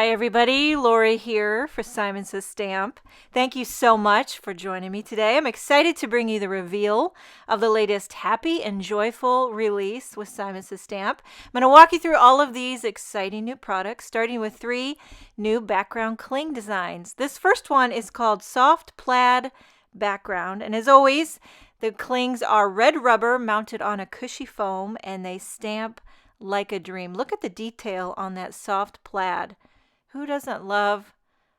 Hi everybody, Lori here for Simon Says Stamp. Thank you so much for joining me today. I'm excited to bring you the reveal of the latest happy and joyful release with Simon Says Stamp. I'm going to walk you through all of these exciting new products, starting with 3 new background cling designs. This first one is called Soft Plaid Background, and as always, the clings are red rubber mounted on a cushy foam, and they stamp like a dream. Look at the detail on that soft plaid. Who doesn't love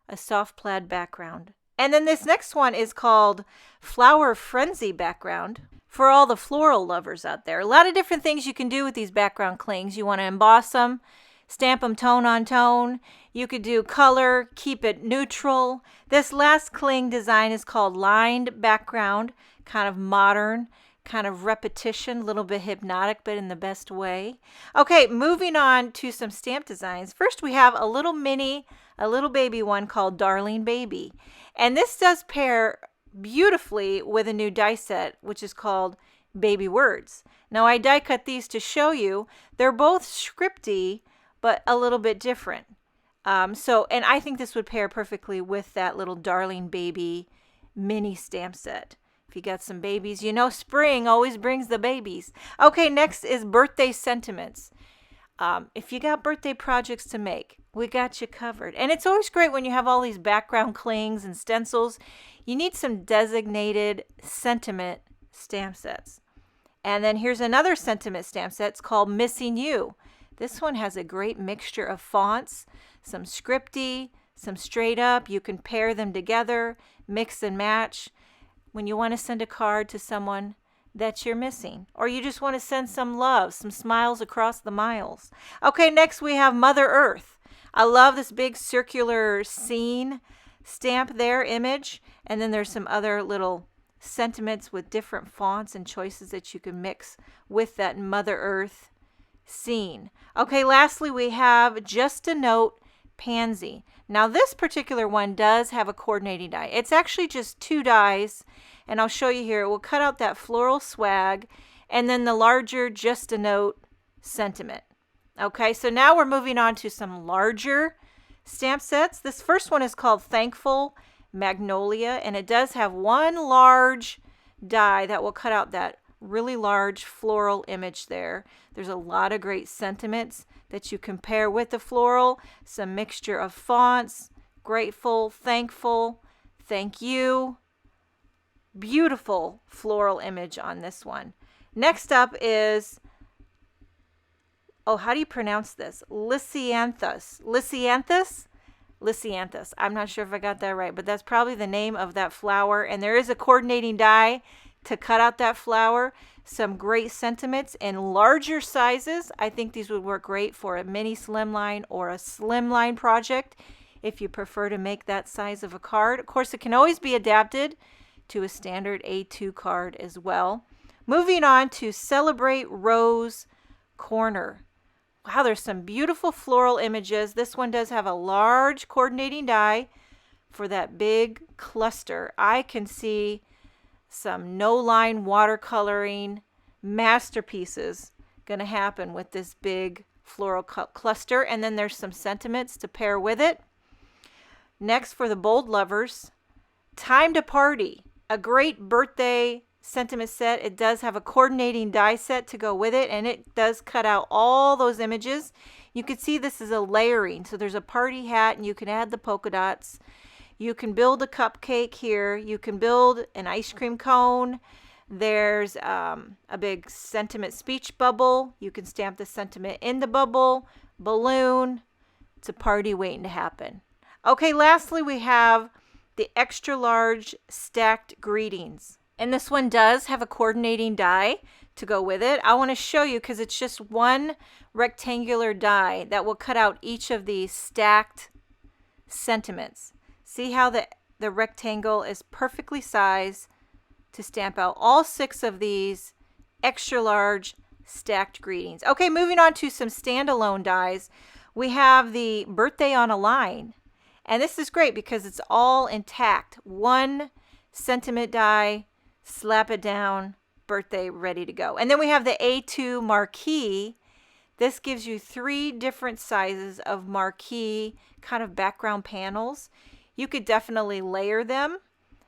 a soft plaid background? And then this next one is called Flower Frenzy Background for all the floral lovers out there. A lot of different things you can do with these background clings. You want to emboss them, stamp them tone on tone. You could do color, keep it neutral. This last cling design is called Lined Background, kind of modern, kind of repetition, a little bit hypnotic, but in the best way. Okay, moving on to some stamp designs. First, we have a little baby one called Darling Baby. And this does pair beautifully with a new die set, which is called Baby Words. Now, I die cut these to show you. They're both scripty, but a little bit different. And I think this would pair perfectly with that little Darling Baby mini stamp set. If you got some babies, you know spring always brings the babies. Okay, next is birthday sentiments. If you got birthday projects to make, we got you covered. And it's always great when you have all these background clings and stencils. You need some designated sentiment stamp sets. And then here's another sentiment stamp set. It's called Missing You. This one has a great mixture of fonts, some scripty, some straight up. You can pair them together, mix and match. When you want to send a card to someone that you're missing, or you just want to send some love, some smiles across the miles. Okay, next we have Mother Earth. I love this big circular scene stamp there, image, and then there's some other little sentiments with different fonts and choices that you can mix with that Mother Earth scene. Okay, lastly we have Just a Note Pansy. Now this particular one does have a coordinating die. It's actually just 2 dies, and I'll show you here. It will cut out that floral swag and then the larger Just a Note sentiment. Okay, so now we're moving on to some larger stamp sets. This first one is called Thankful Magnolia, and it does have 1 large die that will cut out that really large floral image there. There's a lot of great sentiments that you compare with the floral, some mixture of fonts, grateful, thankful, thank you. Beautiful floral image on this one. Next up is, how do you pronounce this? Lisianthus. Lisianthus. I'm not sure if I got that right, but that's probably the name of that flower. And there is a coordinating die to cut out that flower. Some great sentiments in larger sizes. I think these would work great for a mini slimline or a slimline project if you prefer to make that size of a card. Of course, it can always be adapted to a standard A2 card as well. Moving on to Celebrate Rose Corner. Wow, there's some beautiful floral images. This one does have a large coordinating die for that big cluster. I can see some no-line watercoloring masterpieces going to happen with this big floral cluster. And then there's some sentiments to pair with it. Next, for the bold lovers, Time to Party. A great birthday sentiment set. It does have a coordinating die set to go with it, and it does cut out all those images. You can see this is a layering. So there's a party hat, and you can add the polka dots. You can build a cupcake here. You can build an ice cream cone. There's a big sentiment speech bubble. You can stamp the sentiment in the bubble. Balloon. It's a party waiting to happen. Okay, lastly we have the extra large stacked greetings. And this one does have a coordinating die to go with it. I want to show you because it's just 1 rectangular die that will cut out each of these stacked sentiments. See how the rectangle is perfectly sized to stamp out all 6 of these extra large stacked greetings. Okay, moving on to some standalone dies. We have the Birthday on a Line. And this is great because it's all intact. 1 sentiment die, slap it down, birthday ready to go. And then we have the A2 marquee This gives you 3 different sizes of marquee kind of background panels. You could definitely layer them.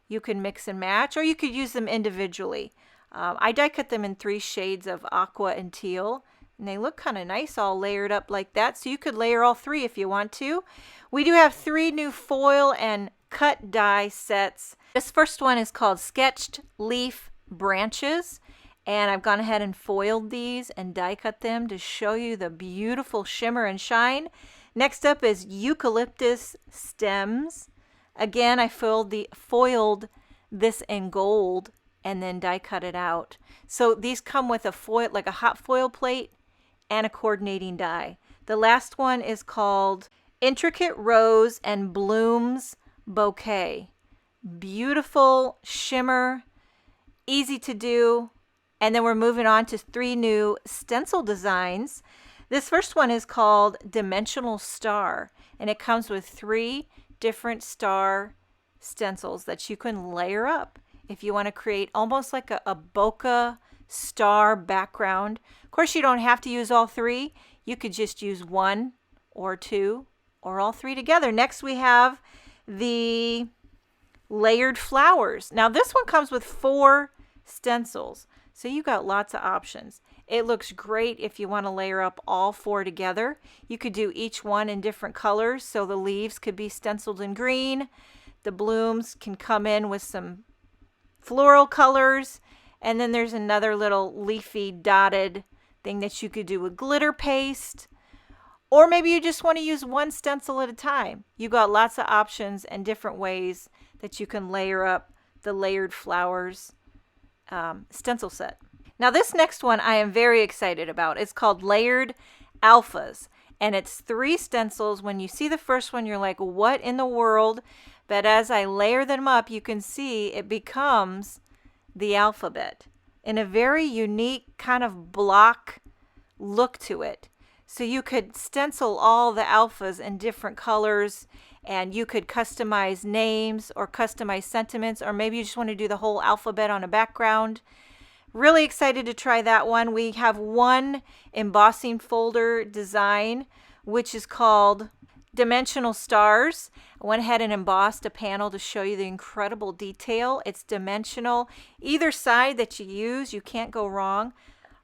You can mix and match, or you could use them individually. I die cut them in 3 shades of aqua and teal, and they look kind of nice all layered up like that. So you could layer all 3 if you want to. We do have 3 new foil and cut die sets. This first one is called Sketched Leaf Branches. And I've gone ahead and foiled these and die cut them to show you the beautiful shimmer and shine. Next up is Eucalyptus Stems. Again, I foiled this in gold and then die cut it out. So these come with a foil, like a hot foil plate and a coordinating die. The last one is called Intricate Rose and Blooms Bouquet. Beautiful shimmer, easy to do. And then we're moving on to 3 new stencil designs. This first one is called Dimensional Star, and it comes with 3 different star stencils that you can layer up if you want to create almost like a bokeh star background. Of course, you don't have to use all 3. You could just use 1 or 2 or all 3 together. Next, we have the layered flowers. Now, this one comes with 4 stencils. So you got lots of options. It looks great if you want to layer up all 4 together. You could do each one in different colors. So the leaves could be stenciled in green. The blooms can come in with some floral colors. And then there's another little leafy dotted thing that you could do with glitter paste. Or maybe you just want to use 1 stencil at a time. You got lots of options and different ways that you can layer up the layered flowers stencil set. Now this next one I am very excited about. It's called Layered Alphas, and it's 3 stencils. When you see the first one, you're like, what in the world? But as I layer them up, you can see it becomes the alphabet in a very unique kind of block look to it. So you could stencil all the alphas in different colors, and you could customize names or customize sentiments, or maybe you just want to do the whole alphabet on a background. Really excited to try that one. We have 1 embossing folder design, which is called Dimensional Stars. I went ahead and embossed a panel to show you the incredible detail. It's dimensional. Either side that you use, you can't go wrong.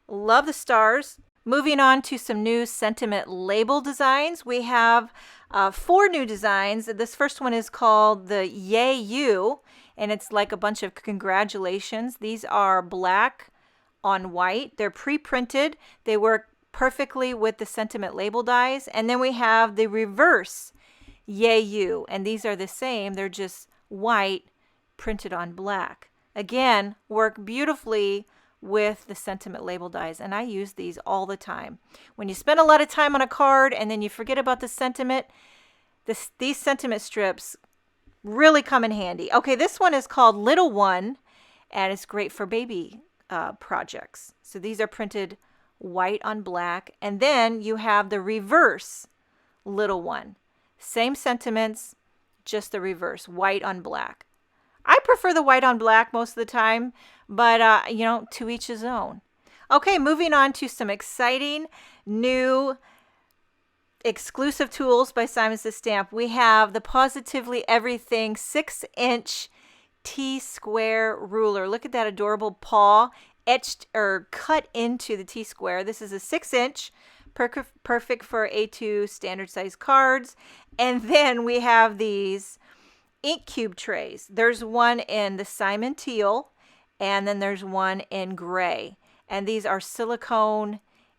Love the stars. Moving on to some new sentiment label designs. We have 4 new designs. This first one is called the Yay You, and it's like a bunch of congratulations. These are black on white. They're pre-printed. They work perfectly with the sentiment label dies. And then we have the reverse Yay You, and these are the same. They're just white printed on black. Again, work beautifully with the sentiment label dies, and I use these all the time. When you spend a lot of time on a card and then you forget about the sentiment, these sentiment strips really come in handy. Okay, this one is called Little One, and it's great for baby projects. So these are printed white on black, and then you have the reverse Little One. Same sentiments, just the reverse, white on black. I prefer the white on black most of the time, but to each his own. Okay, moving on to some exciting new exclusive tools by Simon Says Stamp. We have the Positively Everything 6-inch T-square ruler. Look at that adorable paw etched or cut into the T-square. This is a 6-inch, perfect for A2 standard size cards. And then we have these ink cube trays. There's one in the Simon Teal, and then there's one in gray. And these are silicone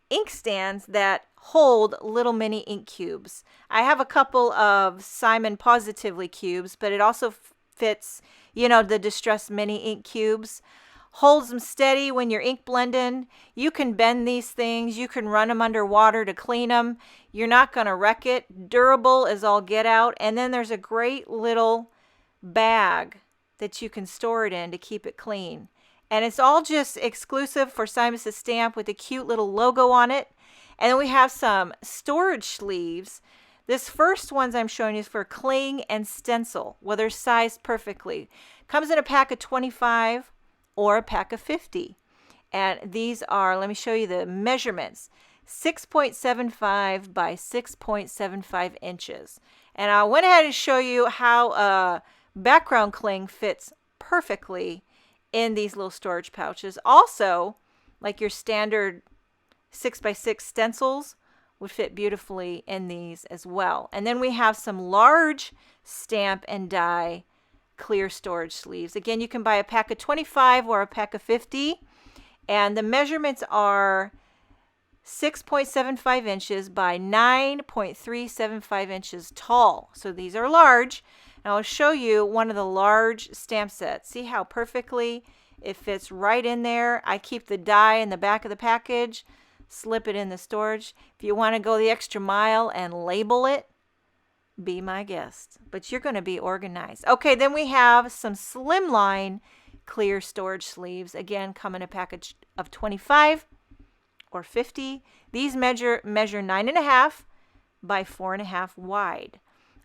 ink stands that hold little mini ink cubes. I have a couple of Simon Positively cubes, but it also fits, the Distress mini ink cubes. Holds them steady when you're ink blending. You can bend these things. You can run them under water to clean them. You're not going to wreck it. Durable as all get out. And then there's a great little bag that you can store it in to keep it clean. And it's all just exclusive for Simon Says Stamp with a cute little logo on it. And then we have some storage sleeves. This first ones I'm showing you is for cling and stencil. Well, they're sized perfectly. Comes in a pack of 25 or a pack of 50. And these are, let me show you the measurements. 6.75 by 6.75 inches. And I went ahead and show you how a background cling fits perfectly in these little storage pouches. Also, like your standard 6x6 stencils would fit beautifully in these as well. And then we have some large stamp and die clear storage sleeves. Again, you can buy a pack of 25 or a pack of 50. And the measurements are 6.75 inches by 9.375 inches tall. So these are large. And I'll show you one of the large stamp sets. See how perfectly it fits right in there. I keep the die in the back of the package, slip it in the storage. If you want to go the extra mile and label it, be my guest. But you're going to be organized. Okay, then we have some slimline clear storage sleeves. Again, come in a package of 25 or 50. These measure 9.5 by 4.5 wide.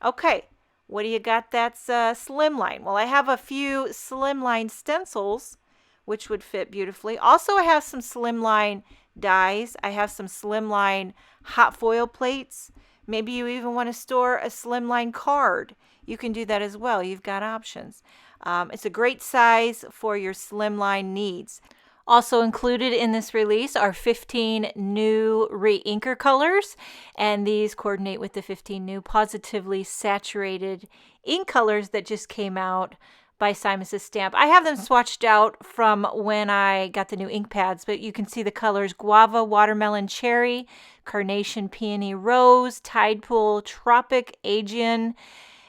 Okay, what do you got that's slimline? Well, I have a few slimline stencils, which would fit beautifully. Also, I have some slimline dies. I have some slimline hot foil plates. Maybe you even want to store a slimline card. You can do that as well. You've got options. It's a great size for your slimline needs. Also included in this release are 15 new re-inker colors, and these coordinate with the 15 new positively saturated ink colors that just came out by Simon's Stamp. I have them swatched out from when I got the new ink pads, but you can see the colors Guava, Watermelon, Cherry, Carnation, Peony, Rose, Tide Pool, Tropic, Aegean,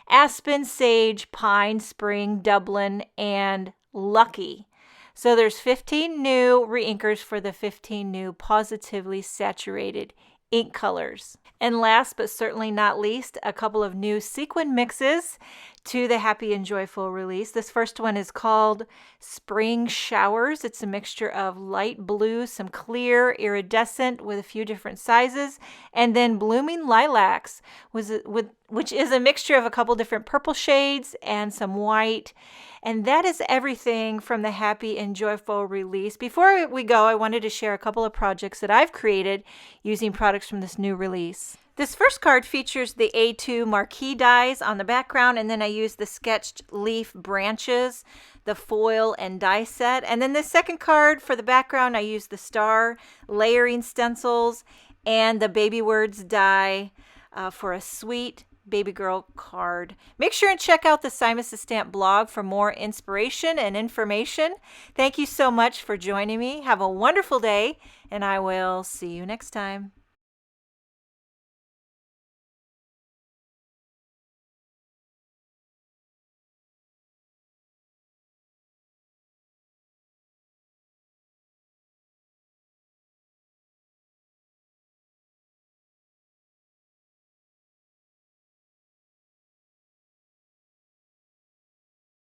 Aspen, Sage, Pine, Spring, Dublin, and Lucky. So there's 15 new re-inkers for the 15 new positively saturated ink colors. And last but certainly not least, a couple of new sequin mixes to the Happy and Joyful release. This first one is called Spring Showers. It's a mixture of light blue, some clear iridescent with a few different sizes, and then Blooming Lilacs, which is a mixture of a couple different purple shades and some white. And that is everything from the Happy and Joyful release. Before we go, I wanted to share a couple of projects that I've created using products from this new release. This first card features the A2 marquee dies on the background, and then I used the sketched leaf branches, the foil and die set. And then the second card for the background, I used the star layering stencils and the baby words die for a sweet baby girl card. Make sure and check out the Simon's Stamp blog for more inspiration and information. Thank you so much for joining me. Have a wonderful day, and I will see you next time.